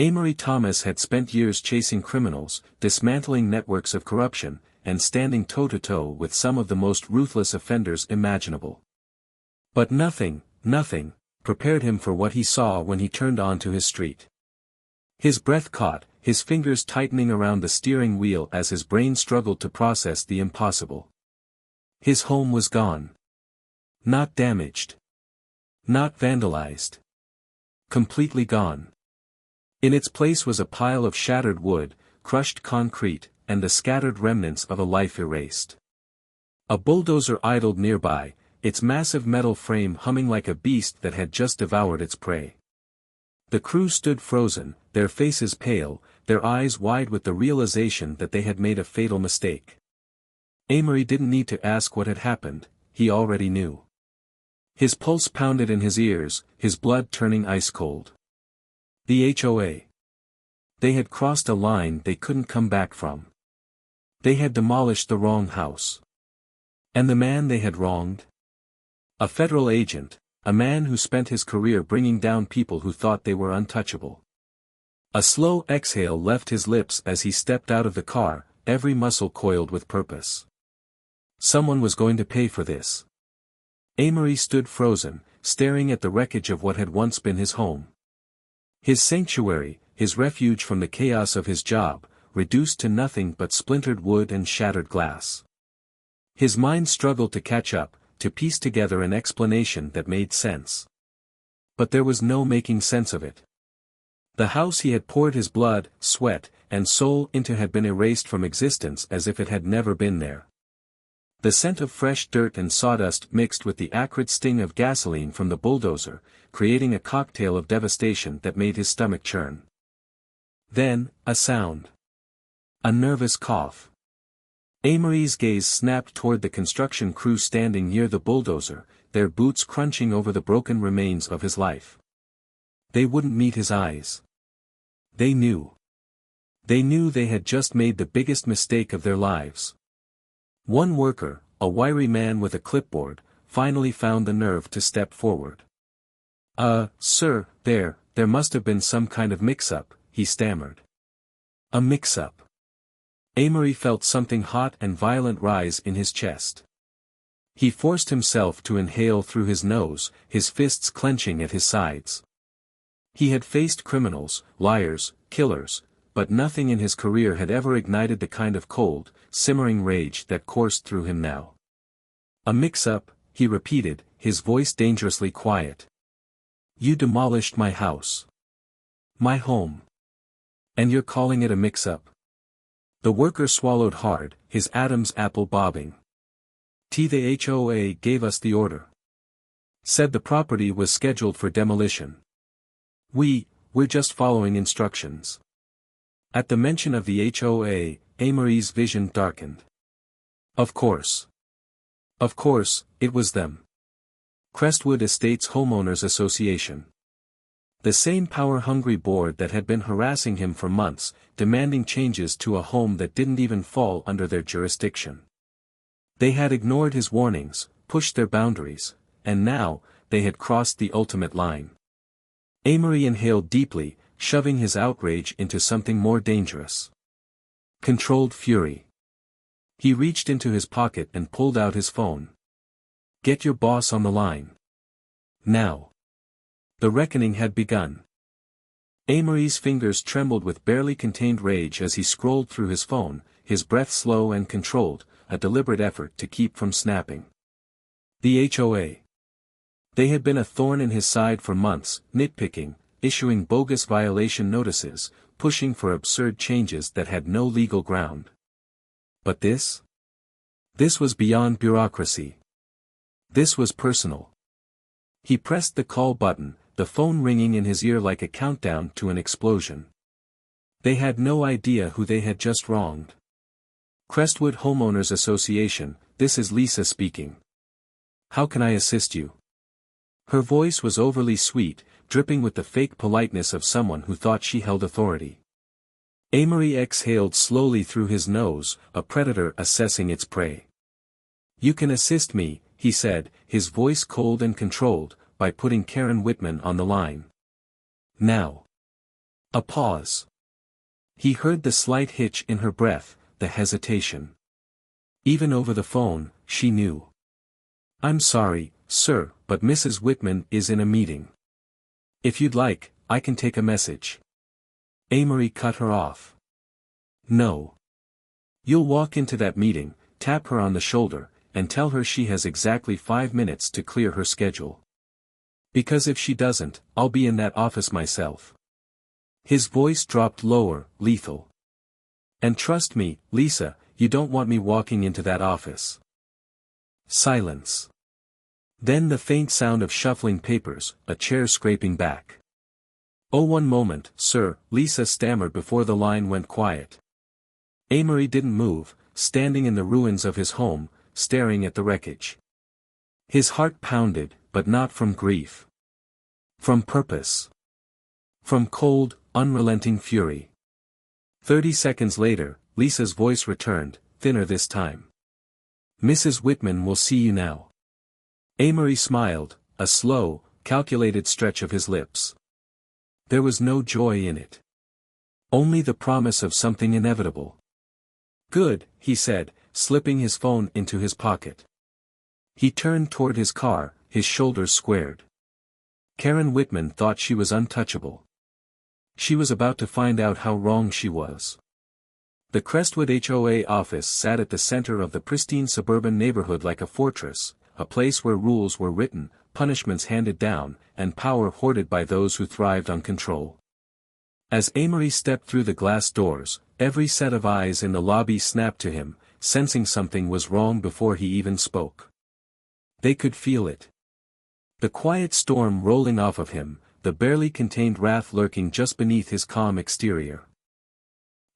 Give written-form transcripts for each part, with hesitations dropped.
Amory Thomas had spent years chasing criminals, dismantling networks of corruption, and standing toe-to-toe with some of the most ruthless offenders imaginable. But nothing, prepared him for what he saw when he turned onto his street. His breath caught, his fingers tightening around the steering wheel as his brain struggled to process the impossible. His home was gone. Not damaged. Not vandalized. Completely gone. In its place was a pile of shattered wood, crushed concrete, and the scattered remnants of a life erased. A bulldozer idled nearby, its massive metal frame humming like a beast that had just devoured its prey. The crew stood frozen, their faces pale, their eyes wide with the realization that they had made a fatal mistake. Amory didn't need to ask what had happened, he already knew. His pulse pounded in his ears, his blood turning ice cold. The HOA. They had crossed a line they couldn't come back from. They had demolished the wrong house. And the man they had wronged? A federal agent, a man who spent his career bringing down people who thought they were untouchable. A slow exhale left his lips as he stepped out of the car, every muscle coiled with purpose. Someone was going to pay for this. Amory stood frozen, staring at the wreckage of what had once been his home. His sanctuary, his refuge from the chaos of his job, reduced to nothing but splintered wood and shattered glass. His mind struggled to catch up, to piece together an explanation that made sense. But there was no making sense of it. The house he had poured his blood, sweat, and soul into had been erased from existence as if it had never been there. The scent of fresh dirt and sawdust mixed with the acrid sting of gasoline from the bulldozer, creating a cocktail of devastation that made his stomach churn. Then, a sound. A nervous cough. Amory's gaze snapped toward the construction crew standing near the bulldozer, their boots crunching over the broken remains of his life. They wouldn't meet his eyes. They knew. They knew they had just made the biggest mistake of their lives. One worker, a wiry man with a clipboard, finally found the nerve to step forward. Sir, there must have been some kind of mix-up, he stammered. A mix-up. Amory felt something hot and violent rise in his chest. He forced himself to inhale through his nose, his fists clenching at his sides. He had faced criminals, liars, killers, but nothing in his career had ever ignited the kind of cold, simmering rage that coursed through him now. A mix-up, he repeated, his voice dangerously quiet. You demolished my house. My home. And you're calling it a mix-up? The worker swallowed hard, his Adam's apple bobbing. The HOA gave us the order. Said the property was scheduled for demolition. We're just following instructions. At the mention of the HOA, Amory's vision darkened. Of course. Of course, it was them. Crestwood Estates Homeowners Association. The same power-hungry board that had been harassing him for months, demanding changes to a home that didn't even fall under their jurisdiction. They had ignored his warnings, pushed their boundaries, and now, they had crossed the ultimate line. Amory inhaled deeply, shoving his outrage into something more dangerous. Controlled fury. He reached into his pocket and pulled out his phone. Get your boss on the line. Now. The reckoning had begun. Amory's fingers trembled with barely contained rage as he scrolled through his phone, his breath slow and controlled, a deliberate effort to keep from snapping. The HOA. They had been a thorn in his side for months, nitpicking, issuing bogus violation notices, pushing for absurd changes that had no legal ground. But this? This was beyond bureaucracy. This was personal. He pressed the call button, the phone ringing in his ear like a countdown to an explosion. They had no idea who they had just wronged. Crestwood Homeowners Association, this is Lisa speaking. How can I assist you? Her voice was overly sweet, dripping with the fake politeness of someone who thought she held authority. Amory exhaled slowly through his nose, a predator assessing its prey. You can assist me, he said, his voice cold and controlled, by putting Karen Whitman on the line. Now. A pause. He heard the slight hitch in her breath, the hesitation. Even over the phone, she knew. "I'm sorry, sir, but Mrs. Whitman is in a meeting. If you'd like, I can take a message." Amory cut her off. "No. You'll walk into that meeting, tap her on the shoulder, and tell her she has exactly 5 minutes to clear her schedule. Because if she doesn't, I'll be in that office myself." His voice dropped lower, lethal. "And trust me, Lisa, you don't want me walking into that office." Silence. Then the faint sound of shuffling papers, a chair scraping back. "Oh, one moment, sir," Lisa stammered before the line went quiet. Amory didn't move, standing in the ruins of his home, staring at the wreckage. His heart pounded, but not from grief. From purpose. From cold, unrelenting fury. 30 seconds later, Lisa's voice returned, thinner this time. "Mrs. Whitman will see you now." Amory smiled, a slow, calculated stretch of his lips. There was no joy in it. Only the promise of something inevitable. "Good," he said, slipping his phone into his pocket. He turned toward his car, his shoulders squared. Karen Whitman thought she was untouchable. She was about to find out how wrong she was. The Crestwood HOA office sat at the center of the pristine suburban neighborhood like a fortress, a place where rules were written, punishments handed down, and power hoarded by those who thrived on control. As Amory stepped through the glass doors, every set of eyes in the lobby snapped to him, sensing something was wrong before he even spoke. They could feel it. The quiet storm rolling off of him, the barely contained wrath lurking just beneath his calm exterior.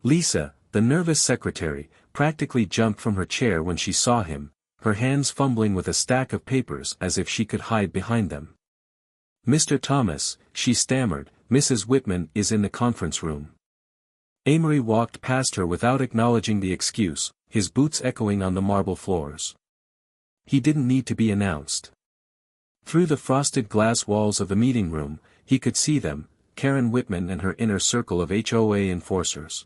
Lisa, the nervous secretary, practically jumped from her chair when she saw him, her hands fumbling with a stack of papers as if she could hide behind them. "Mr. Thomas," she stammered, "Mrs. Whitman is in the conference room." Amory walked past her without acknowledging the excuse, his boots echoing on the marble floors. He didn't need to be announced. Through the frosted glass walls of the meeting room, he could see them, Karen Whitman and her inner circle of HOA enforcers.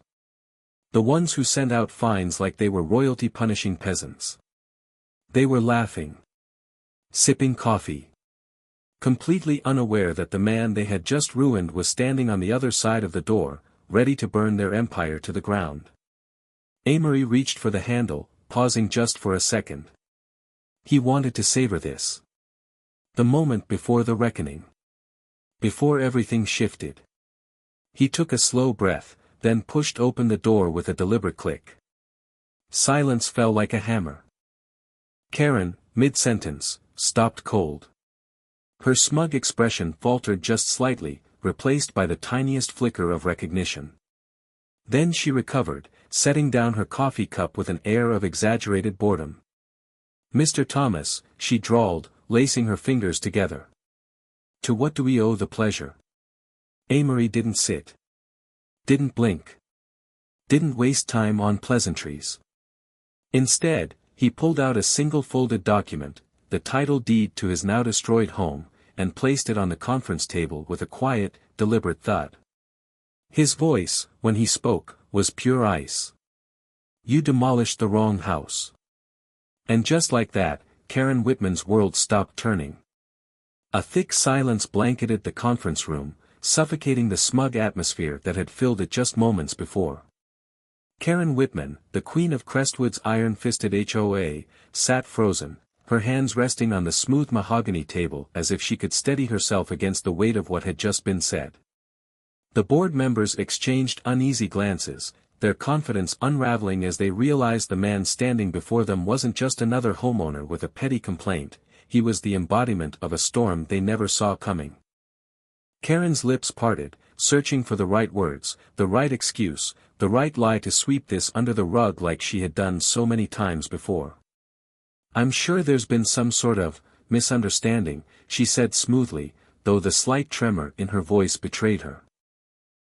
The ones who sent out fines like they were royalty punishing peasants. They were laughing. Sipping coffee. Completely unaware that the man they had just ruined was standing on the other side of the door, ready to burn their empire to the ground. Amory reached for the handle, pausing just for a second. He wanted to savor this. The moment before the reckoning. Before everything shifted. He took a slow breath, then pushed open the door with a deliberate click. Silence fell like a hammer. Karen, mid-sentence, stopped cold. Her smug expression faltered just slightly, replaced by the tiniest flicker of recognition. Then she recovered, setting down her coffee cup with an air of exaggerated boredom. "Mr. Thomas," she drawled, lacing her fingers together. "To what do we owe the pleasure?" Amory didn't sit. Didn't blink. Didn't waste time on pleasantries. Instead, he pulled out a single folded document, the title deed to his now destroyed home, and placed it on the conference table with a quiet, deliberate thud. His voice, when he spoke, was pure ice. "You demolished the wrong house." And just like that, Karen Whitman's world stopped turning. A thick silence blanketed the conference room, suffocating the smug atmosphere that had filled it just moments before. Karen Whitman, the queen of Crestwood's iron-fisted HOA, sat frozen, her hands resting on the smooth mahogany table as if she could steady herself against the weight of what had just been said. The board members exchanged uneasy glances, their confidence unraveling as they realized the man standing before them wasn't just another homeowner with a petty complaint, he was the embodiment of a storm they never saw coming. Karen's lips parted, searching for the right words, the right excuse, the right lie to sweep this under the rug like she had done so many times before. "I'm sure there's been some sort of misunderstanding," she said smoothly, though the slight tremor in her voice betrayed her.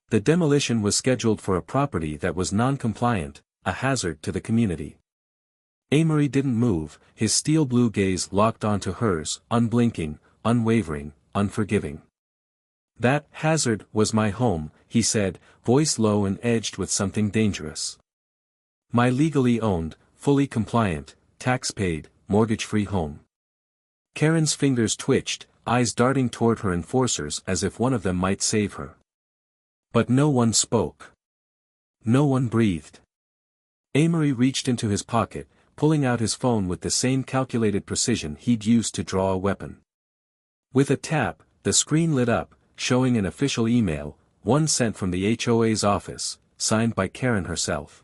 The demolition was scheduled for a property that was non-compliant, a hazard to the community. Amory didn't move, his steel blue gaze locked onto hers, unblinking, unwavering, unforgiving. That hazard was my home, he said, voice low and edged with something dangerous. My legally owned, fully compliant, tax-paid, mortgage-free home. Karen's fingers twitched, eyes darting toward her enforcers as if one of them might save her. But no one spoke. No one breathed. Amory reached into his pocket, pulling out his phone with the same calculated precision he'd used to draw a weapon. With a tap, the screen lit up, showing an official email, one sent from the HOA's office, signed by Karen herself.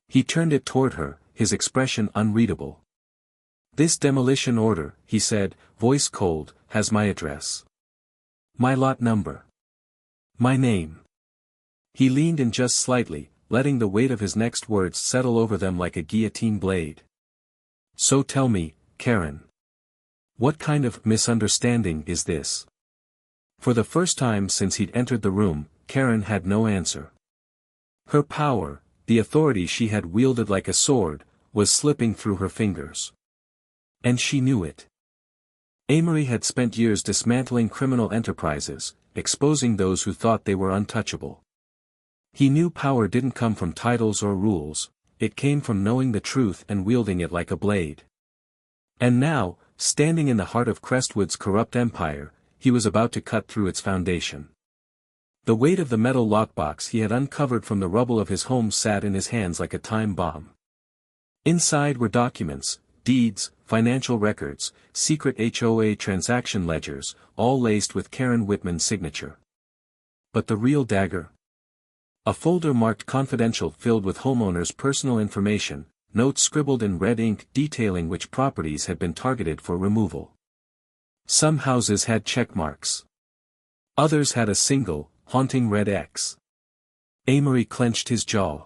He turned it toward her, his expression unreadable. This demolition order, he said, voice cold, has my address. My lot number. My name. He leaned in just slightly, letting the weight of his next words settle over them like a guillotine blade. So tell me, Karen. What kind of misunderstanding is this? For the first time since he'd entered the room, Karen had no answer. Her power, the authority she had wielded like a sword, was slipping through her fingers. And she knew it. Amory had spent years dismantling criminal enterprises, exposing those who thought they were untouchable. He knew power didn't come from titles or rules, it came from knowing the truth and wielding it like a blade. And now, standing in the heart of Crestwood's corrupt empire, he was about to cut through its foundation. The weight of the metal lockbox he had uncovered from the rubble of his home sat in his hands like a time bomb. Inside were documents, deeds, financial records, secret HOA transaction ledgers, all laced with Karen Whitman's signature. But the real dagger? A folder marked confidential filled with homeowners' personal information, notes scribbled in red ink detailing which properties had been targeted for removal. Some houses had check marks. Others had a single, haunting red X. Amory clenched his jaw.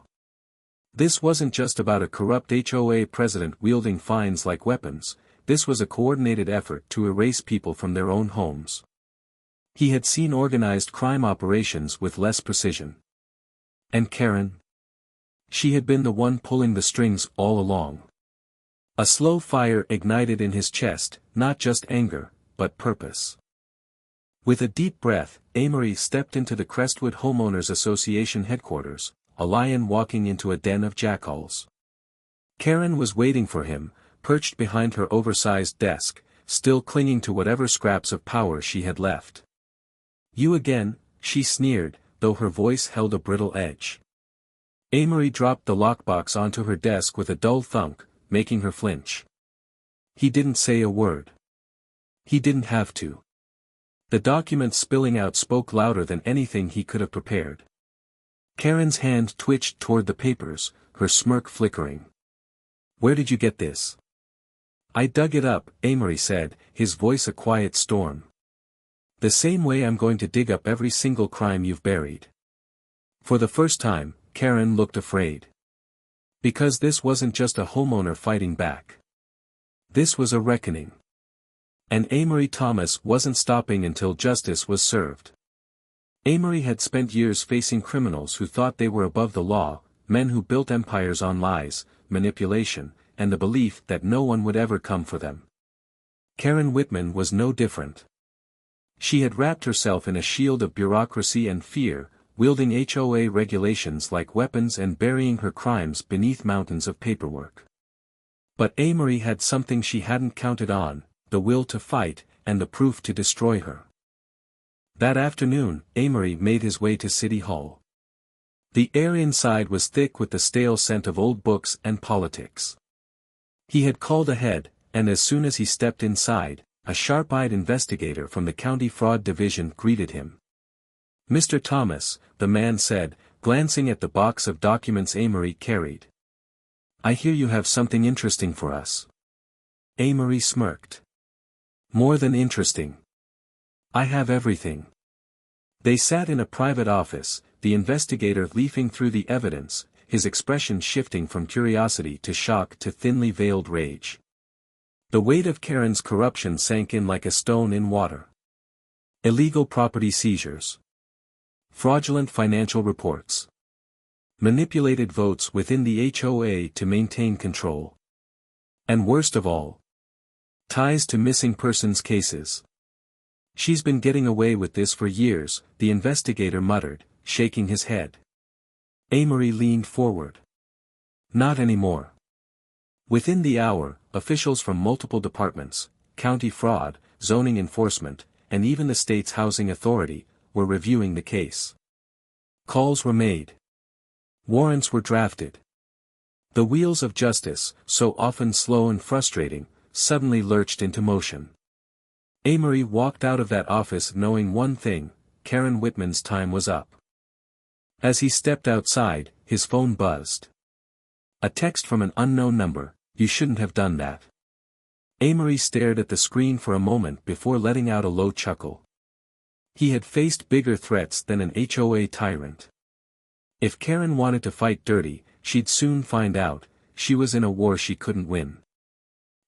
This wasn't just about a corrupt HOA president wielding fines like weapons, this was a coordinated effort to erase people from their own homes. He had seen organized crime operations with less precision. And Karen? She had been the one pulling the strings all along. A slow fire ignited in his chest, not just anger, but purpose. With a deep breath, Amory stepped into the Crestwood Homeowners Association headquarters, a lion walking into a den of jackals. Karen was waiting for him, perched behind her oversized desk, still clinging to whatever scraps of power she had left. You again, she sneered, though her voice held a brittle edge. Amory dropped the lockbox onto her desk with a dull thunk, making her flinch. He didn't say a word. He didn't have to. The documents spilling out spoke louder than anything he could have prepared. Karen's hand twitched toward the papers, her smirk flickering. Where did you get this? I dug it up, Amory said, his voice a quiet storm. The same way I'm going to dig up every single crime you've buried. For the first time, Karen looked afraid. Because this wasn't just a homeowner fighting back. This was a reckoning. And Amory Thomas wasn't stopping until justice was served. Amory had spent years facing criminals who thought they were above the law, men who built empires on lies, manipulation, and the belief that no one would ever come for them. Karen Whitman was no different. She had wrapped herself in a shield of bureaucracy and fear, wielding HOA regulations like weapons and burying her crimes beneath mountains of paperwork. But Amory had something she hadn't counted on, the will to fight, and the proof to destroy her. That afternoon, Amory made his way to City Hall. The air inside was thick with the stale scent of old books and politics. He had called ahead, and as soon as he stepped inside, a sharp-eyed investigator from the County Fraud Division greeted him. Mr. Thomas, the man said, glancing at the box of documents Amory carried. I hear you have something interesting for us. Amory smirked. More than interesting. I have everything. They sat in a private office, the investigator leafing through the evidence, his expression shifting from curiosity to shock to thinly veiled rage. The weight of Karen's corruption sank in like a stone in water. Illegal property seizures. Fraudulent financial reports. Manipulated votes within the HOA to maintain control. And worst of all, ties to missing persons cases. She's been getting away with this for years, the investigator muttered, shaking his head. Amory leaned forward. Not anymore. Within the hour, officials from multiple departments, county fraud, zoning enforcement, and even the state's housing authority, were reviewing the case. Calls were made. Warrants were drafted. The wheels of justice, so often slow and frustrating, suddenly lurched into motion. Amory walked out of that office knowing one thing: Karen Whitman's time was up. As he stepped outside, his phone buzzed. A text from an unknown number: "You shouldn't have done that." Amory stared at the screen for a moment before letting out a low chuckle. He had faced bigger threats than an HOA tyrant. If Karen wanted to fight dirty, she'd soon find out. She was in a war she couldn't win.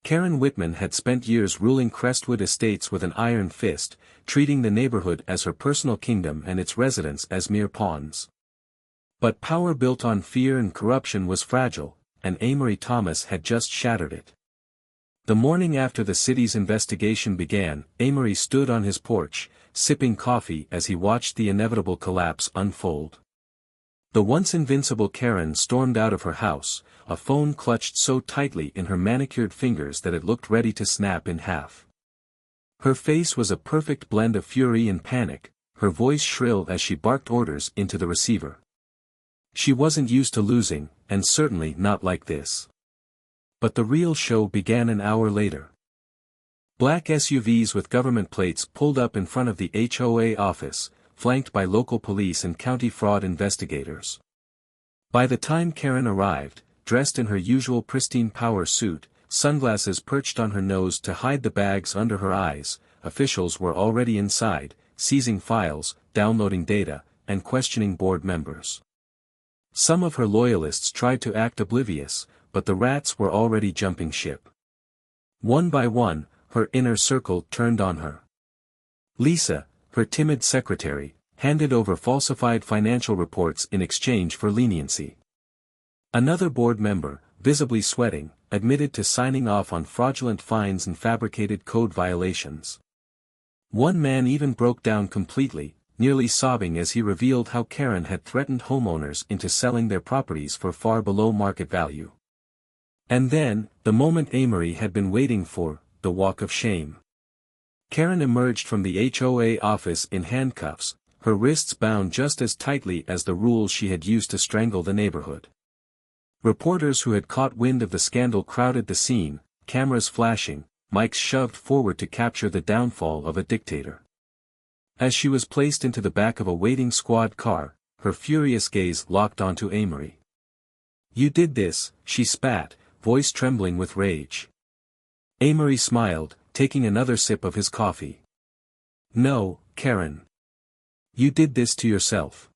Karen Whitman had spent years ruling Crestwood Estates with an iron fist, treating the neighborhood as her personal kingdom and its residents as mere pawns. But power built on fear and corruption was fragile, and Amory Thomas had just shattered it. The morning after the city's investigation began, Amory stood on his porch, sipping coffee as he watched the inevitable collapse unfold. The once invincible Karen stormed out of her house, a phone clutched so tightly in her manicured fingers that it looked ready to snap in half. Her face was a perfect blend of fury and panic, her voice shrill as she barked orders into the receiver. She wasn't used to losing, and certainly not like this. But the real show began an hour later. Black SUVs with government plates pulled up in front of the HOA office, flanked by local police and county fraud investigators. By the time Karen arrived, dressed in her usual pristine power suit, sunglasses perched on her nose to hide the bags under her eyes, officials were already inside, seizing files, downloading data, and questioning board members. Some of her loyalists tried to act oblivious, but the rats were already jumping ship. One by one, her inner circle turned on her. Lisa, her timid secretary, handed over falsified financial reports in exchange for leniency. Another board member, visibly sweating, admitted to signing off on fraudulent fines and fabricated code violations. One man even broke down completely, nearly sobbing as he revealed how Karen had threatened homeowners into selling their properties for far below market value. And then, the moment Amory had been waiting for, the walk of shame. Karen emerged from the HOA office in handcuffs, her wrists bound just as tightly as the rules she had used to strangle the neighborhood. Reporters who had caught wind of the scandal crowded the scene, cameras flashing, mics shoved forward to capture the downfall of a dictator. As she was placed into the back of a waiting squad car, her furious gaze locked onto Amory. "You did this," she spat, voice trembling with rage. Amory smiled, taking another sip of his coffee. "No, Karen. You did this to yourself."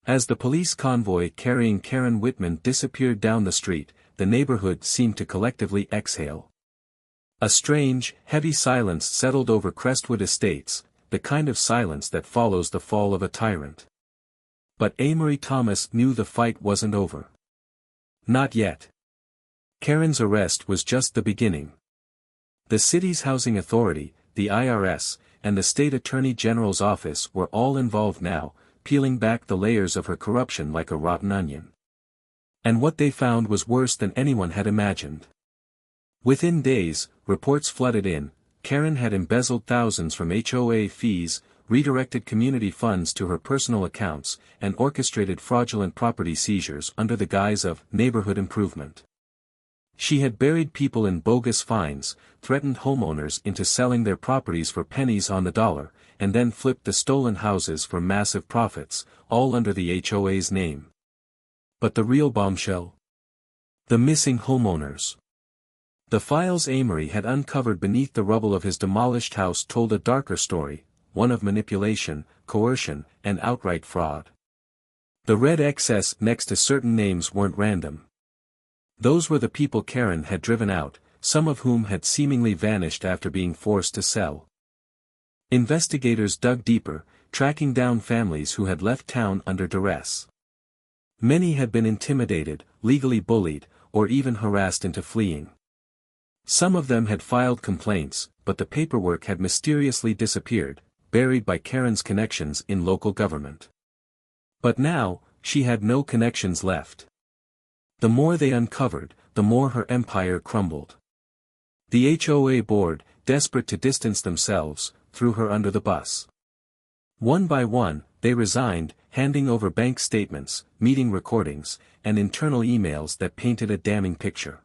As the police convoy carrying Karen Whitman disappeared down the street, the neighborhood seemed to collectively exhale. A strange, heavy silence settled over Crestwood Estates, the kind of silence that follows the fall of a tyrant. But Amory Thomas knew the fight wasn't over. Not yet. Karen's arrest was just the beginning. The city's housing authority, the IRS, and the state attorney general's office were all involved now, peeling back the layers of her corruption like a rotten onion. And what they found was worse than anyone had imagined. Within days, reports flooded in. Karen had embezzled thousands from HOA fees, redirected community funds to her personal accounts, and orchestrated fraudulent property seizures under the guise of neighborhood improvement. She had buried people in bogus fines, threatened homeowners into selling their properties for pennies on the dollar, and then flipped the stolen houses for massive profits, all under the HOA's name. But the real bombshell? The missing homeowners. The files Amory had uncovered beneath the rubble of his demolished house told a darker story, one of manipulation, coercion, and outright fraud. The red XS next to certain names weren't random. Those were the people Karen had driven out, some of whom had seemingly vanished after being forced to sell. Investigators dug deeper, tracking down families who had left town under duress. Many had been intimidated, legally bullied, or even harassed into fleeing. Some of them had filed complaints, but the paperwork had mysteriously disappeared, buried by Karen's connections in local government. But now, she had no connections left. The more they uncovered, the more her empire crumbled. The HOA board, desperate to distance themselves, threw her under the bus. One by one, they resigned, handing over bank statements, meeting recordings, and internal emails that painted a damning picture.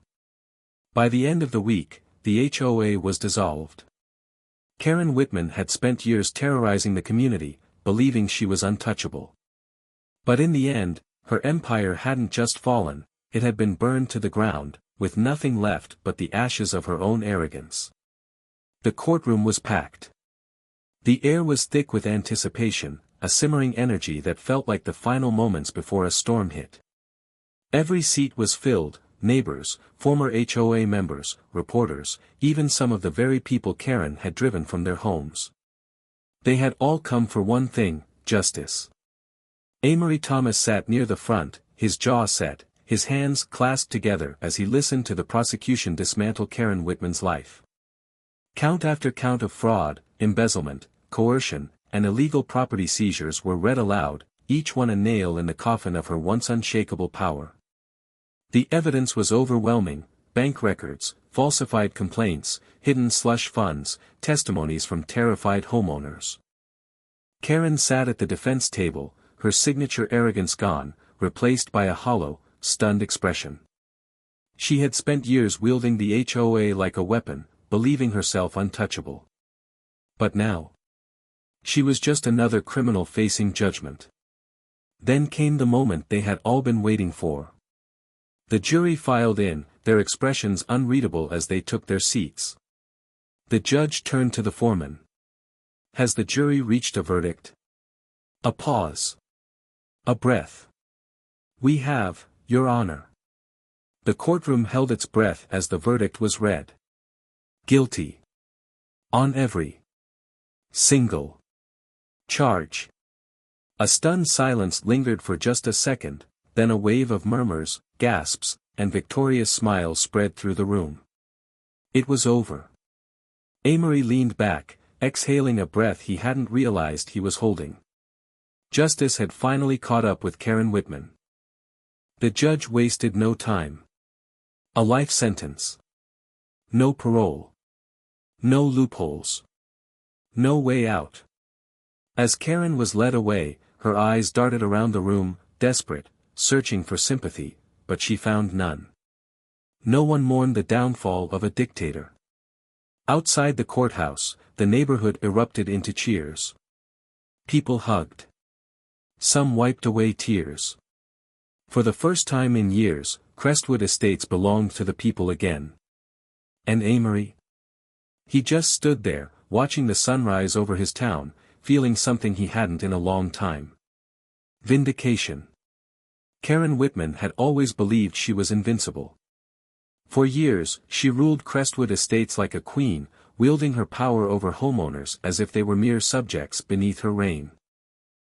By the end of the week, the HOA was dissolved. Karen Whitman had spent years terrorizing the community, believing she was untouchable. But in the end, her empire hadn't just fallen, it had been burned to the ground, with nothing left but the ashes of her own arrogance. The courtroom was packed. The air was thick with anticipation, a simmering energy that felt like the final moments before a storm hit. Every seat was filled, neighbors, former HOA members, reporters, even some of the very people Karen had driven from their homes. They had all come for one thing, justice. Amory Thomas sat near the front, his jaw set, his hands clasped together as he listened to the prosecution dismantle Karen Whitman's life. Count after count of fraud, embezzlement, coercion, and illegal property seizures were read aloud, each one a nail in the coffin of her once unshakable power. The evidence was overwhelming: bank records, falsified complaints, hidden slush funds, testimonies from terrified homeowners. Karen sat at the defense table, her signature arrogance gone, replaced by a hollow, stunned expression. She had spent years wielding the HOA like a weapon, believing herself untouchable. But now, she was just another criminal facing judgment. Then came the moment they had all been waiting for. The jury filed in, their expressions unreadable as they took their seats. The judge turned to the foreman. "Has the jury reached a verdict?" A pause. A breath. "We have, Your Honor." The courtroom held its breath as the verdict was read. Guilty. On every single charge. A stunned silence lingered for just a second, then a wave of murmurs, gasps, and victorious smiles spread through the room. It was over. Amory leaned back, exhaling a breath he hadn't realized he was holding. Justice had finally caught up with Karen Whitman. The judge wasted no time. A life sentence. No parole. No loopholes. No way out. As Karen was led away, her eyes darted around the room, desperate, searching for sympathy, but she found none. No one mourned the downfall of a dictator. Outside the courthouse, the neighborhood erupted into cheers. People hugged. Some wiped away tears. For the first time in years, Crestwood Estates belonged to the people again. And Amory? He just stood there, watching the sunrise over his town, feeling something he hadn't in a long time. Vindication. Karen Whitman had always believed she was invincible. For years, she ruled Crestwood Estates like a queen, wielding her power over homeowners as if they were mere subjects beneath her reign.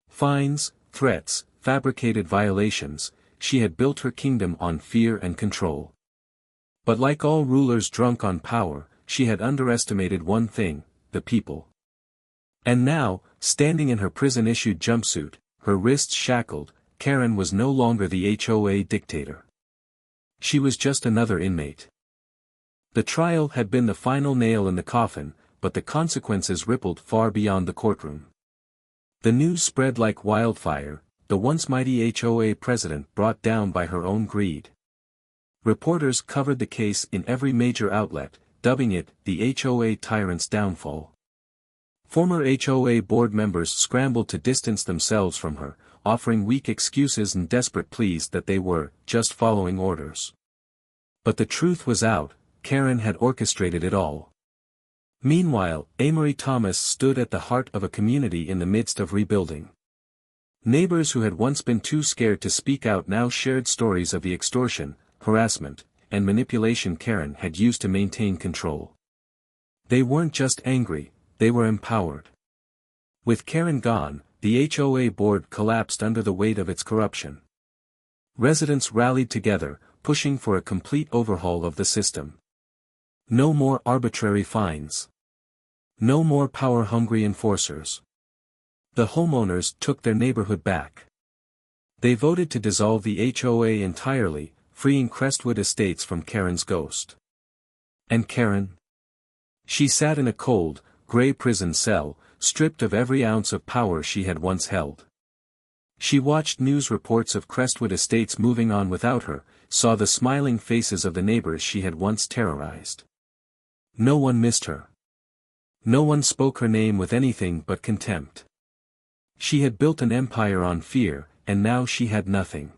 Fines, threats, fabricated violations, she had built her kingdom on fear and control. But like all rulers drunk on power, she had underestimated one thing: the people. And now, standing in her prison-issued jumpsuit, her wrists shackled, Karen was no longer the HOA dictator. She was just another inmate. The trial had been the final nail in the coffin, but the consequences rippled far beyond the courtroom. The news spread like wildfire, the once mighty HOA president brought down by her own greed. Reporters covered the case in every major outlet, dubbing it the HOA tyrant's downfall. Former HOA board members scrambled to distance themselves from her, offering weak excuses and desperate pleas that they were just following orders. But the truth was out: Karen had orchestrated it all. Meanwhile, Amory Thomas stood at the heart of a community in the midst of rebuilding. Neighbors who had once been too scared to speak out now shared stories of the extortion, harassment, and manipulation Karen had used to maintain control. They weren't just angry, they were empowered. With Karen gone, the HOA board collapsed under the weight of its corruption. Residents rallied together, pushing for a complete overhaul of the system. No more arbitrary fines. No more power-hungry enforcers. The homeowners took their neighborhood back. They voted to dissolve the HOA entirely, freeing Crestwood Estates from Karen's ghost. And Karen? She sat in a cold, gray prison cell, stripped of every ounce of power she had once held. She watched news reports of Crestwood Estates moving on without her, saw the smiling faces of the neighbors she had once terrorized. No one missed her. No one spoke her name with anything but contempt. She had built an empire on fear, and now she had nothing.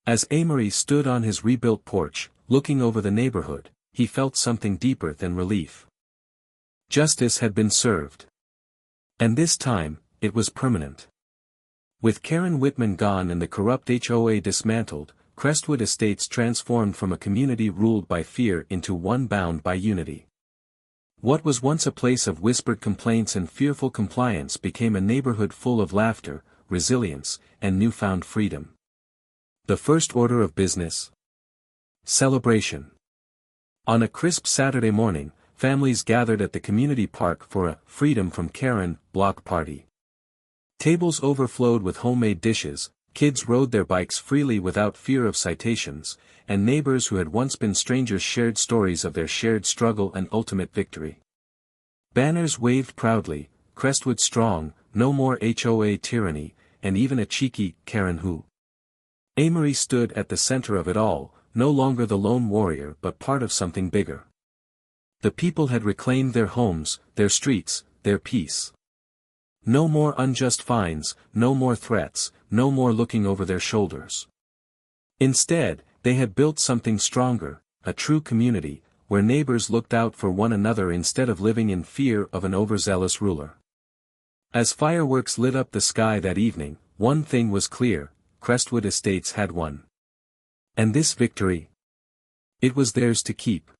As Amory stood on his rebuilt porch, looking over the neighborhood, he felt something deeper than relief. Justice had been served. And this time, it was permanent. With Karen Whitman gone and the corrupt HOA dismantled, Crestwood Estates transformed from a community ruled by fear into one bound by unity. What was once a place of whispered complaints and fearful compliance became a neighborhood full of laughter, resilience, and newfound freedom. The first order of business? Celebration. On a crisp Saturday morning, families gathered at the community park for a "Freedom from Karen" block party. Tables overflowed with homemade dishes, kids rode their bikes freely without fear of citations, and neighbors who had once been strangers shared stories of their shared struggle and ultimate victory. Banners waved proudly, "Crestwood strong, no more HOA tyranny," and even a cheeky "Karen HOA." Amory stood at the center of it all, no longer the lone warrior but part of something bigger. The people had reclaimed their homes, their streets, their peace. No more unjust fines, no more threats, no more looking over their shoulders. Instead, they had built something stronger, a true community, where neighbors looked out for one another instead of living in fear of an overzealous ruler. As fireworks lit up the sky that evening, one thing was clear: Crestwood Estates had won. And this victory? It was theirs to keep.